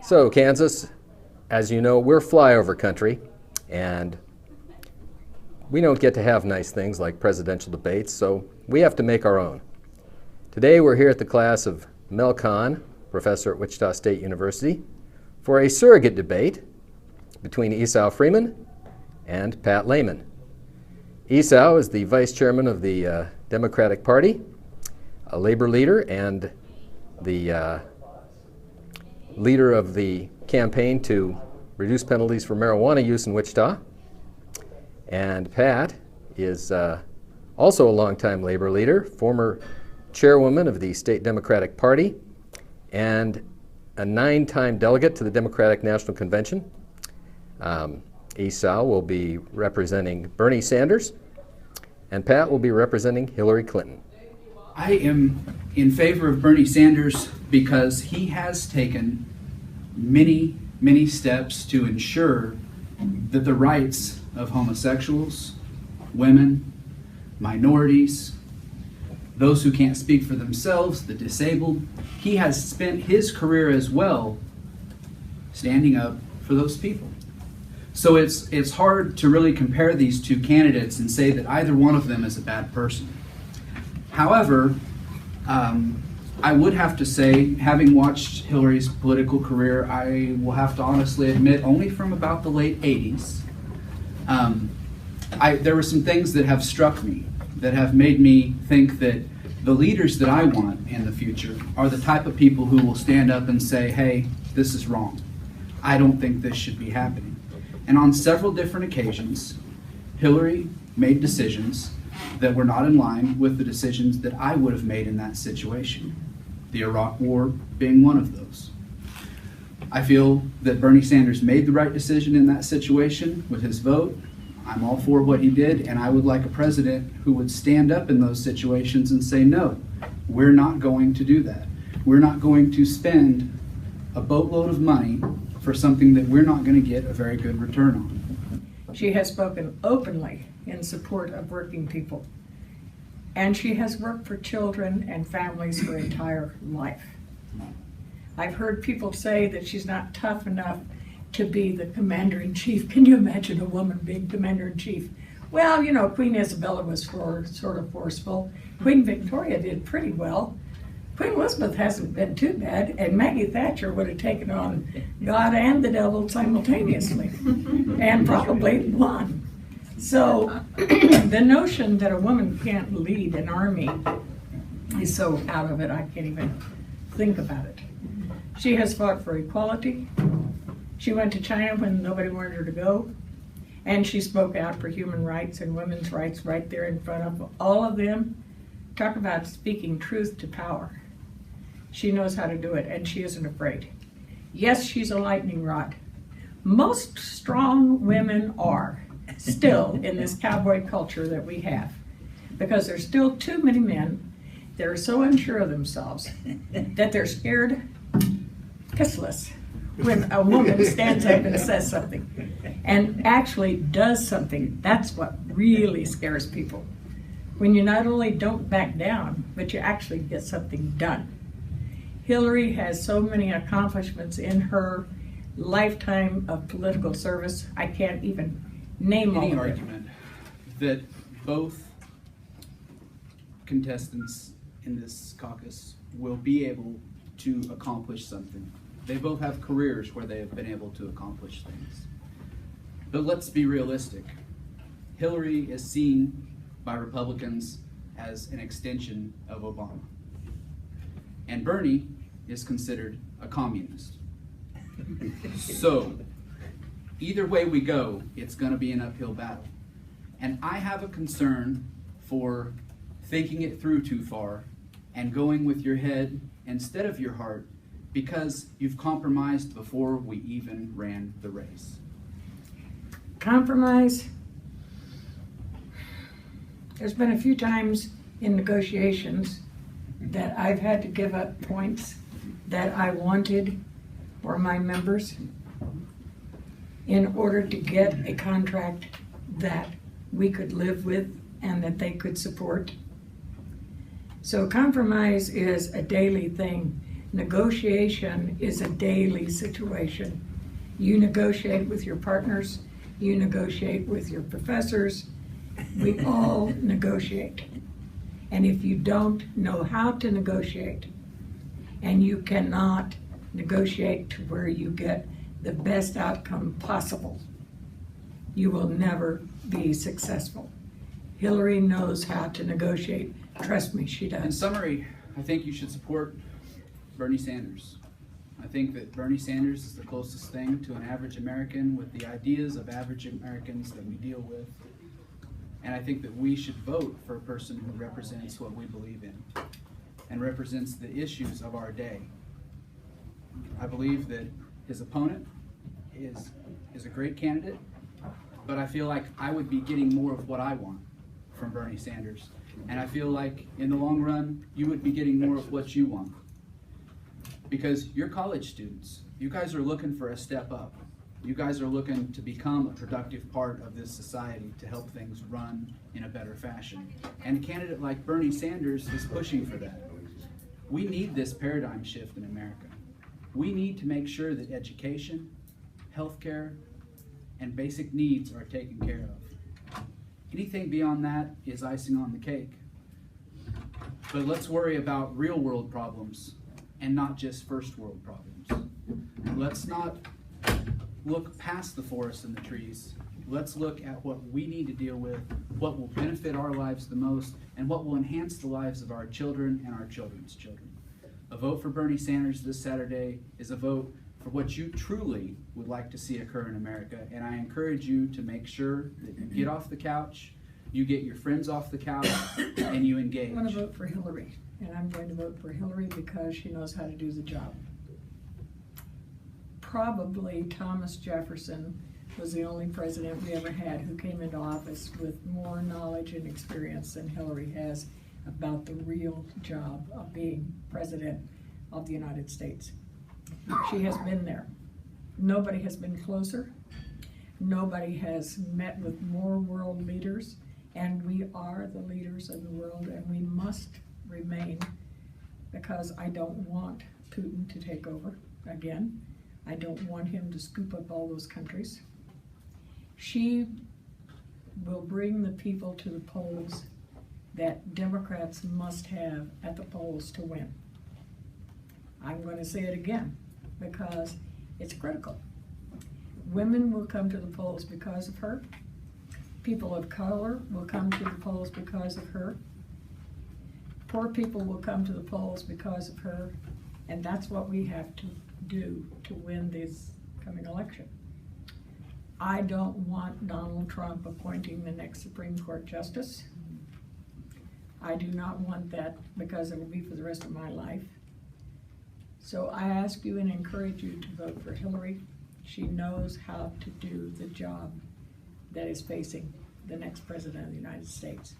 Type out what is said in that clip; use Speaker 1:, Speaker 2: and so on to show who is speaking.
Speaker 1: So Kansas, as you know, we're flyover country, and we don't get to have nice things like presidential debates, so we have to make our own. Today we're here at the class of Mel Kahn, professor at Wichita State University, for a surrogate debate between Esau Freeman and Pat Lehman. Esau is the vice chairman of the Democratic Party, a labor leader, and the leader of the campaign to reduce penalties for marijuana use in Wichita. And Pat is also a longtime labor leader, former chairwoman of the State Democratic Party, and a 9-time delegate to the Democratic National Convention. Esau will be representing Bernie Sanders, and Pat will be representing Hillary Clinton.
Speaker 2: I am in favor of Bernie Sanders because he has taken many steps to ensure that the rights of homosexuals, women, minorities, those who can't speak for themselves, the disabled, he has spent his career as well standing up for those people. So it's hard to really compare these two candidates and say that either one of them is a bad person. However, I would have to say, having watched Hillary's political career, I will have to honestly admit, only from about the late 80s, there were some things that have struck me, that have made me think that the leaders that I want in the future are the type of people who will stand up and say, hey, this is wrong. I don't think this should be happening. And on several different occasions, Hillary made decisions that were not in line with the decisions that I would have made in that situation. The Iraq War being one of those. I feel that Bernie Sanders made the right decision in that situation with his vote. I'm all for what he did, and I would like a president who would stand up in those situations and say, no, we're not going to do that. We're not going to spend a boatload of money for something that we're not going to get a very good return on.
Speaker 3: She has spoken openly in support of working people, and she has worked for children and families her entire life. I've heard people say that she's not tough enough to be the commander-in-chief. Can you imagine a woman being commander-in-chief? Well, you know, Queen Isabella was sort of forceful. Queen Victoria did pretty well. Queen Elizabeth hasn't been too bad, and Maggie Thatcher would have taken on God and the devil simultaneously, and probably won. So the notion that a woman can't lead an army is so out of it, I can't even think about it. She has fought for equality. She went to China when nobody wanted her to go, and she spoke out for human rights and women's rights right there in front of all of them. Talk about speaking truth to power. She knows how to do it, and she isn't afraid. Yes, she's a lightning rod. Most strong women are still in this cowboy culture that we have, because there's still too many men that are so unsure of themselves that they're scared pissless when a woman stands up and says something and actually does something. That's what really scares people. When you not only don't back down, but you actually get something done. Hillary has so many accomplishments in her lifetime of political service, I can't even name all of them.
Speaker 2: Any argument that both contestants in this caucus will be able to accomplish something. They both have careers where they have been able to accomplish things. But let's be realistic. Hillary is seen by Republicans as an extension of Obama. And Bernie is considered a communist. So, either way we go, it's going to be an uphill battle. And I have a concern for thinking it through too far and going with your head instead of your heart, because you've compromised before we even ran the race.
Speaker 3: Compromise? There's been a few times in negotiations that I've had to give up points that I wanted for my members in order to get a contract that we could live with and that they could support. So compromise is a daily thing. Negotiation is a daily situation. You negotiate with your partners, you negotiate with your professors, we all negotiate. And if you don't know how to negotiate, and you cannot negotiate to where you get the best outcome possible, you will never be successful. Hillary knows how to negotiate. Trust me, she does.
Speaker 2: In summary, I think you should support Bernie Sanders. I think that Bernie Sanders is the closest thing to an average American with the ideas of average Americans that we deal with. And I think that we should vote for a person who represents what we believe in and represents the issues of our day. I believe that his opponent is a great candidate, but I feel like I would be getting more of what I want from Bernie Sanders. And I feel like in the long run, you would be getting more of what you want. Because you're college students. You guys are looking for a step up. You guys are looking to become a productive part of this society to help things run in a better fashion. And a candidate like Bernie Sanders is pushing for that. We need this paradigm shift in America. We need to make sure that education, healthcare, and basic needs are taken care of. Anything beyond that is icing on the cake. But let's worry about real world problems and not just first world problems. Let's not look past the forest and the trees. Let's look at what we need to deal with, what will benefit our lives the most, and what will enhance the lives of our children and our children's children. A vote for Bernie Sanders this Saturday is a vote for what you truly would like to see occur in America, and I encourage you to make sure that you get off the couch, you get your friends off the couch, and you engage.
Speaker 3: I'm going to vote for Hillary, and I'm going to vote for Hillary because she knows how to do the job. Probably Thomas Jefferson was the only president we ever had who came into office with more knowledge and experience than Hillary has about the real job of being president of the United States. She has been there. Nobody has been closer. Nobody has met with more world leaders, and we are the leaders of the world, and we must remain, because I don't want Putin to take over again. I don't want him to scoop up all those countries. She will bring the people to the polls that Democrats must have at the polls to win. I'm going to say it again because it's critical. Women will come to the polls because of her. People of color will come to the polls because of her. Poor people will come to the polls because of her. And that's what we have to do to win this coming election. I don't want Donald Trump appointing the next Supreme Court justice. I do not want that because it will be for the rest of my life. So I ask you and encourage you to vote for Hillary. She knows how to do the job that is facing the next president of the United States.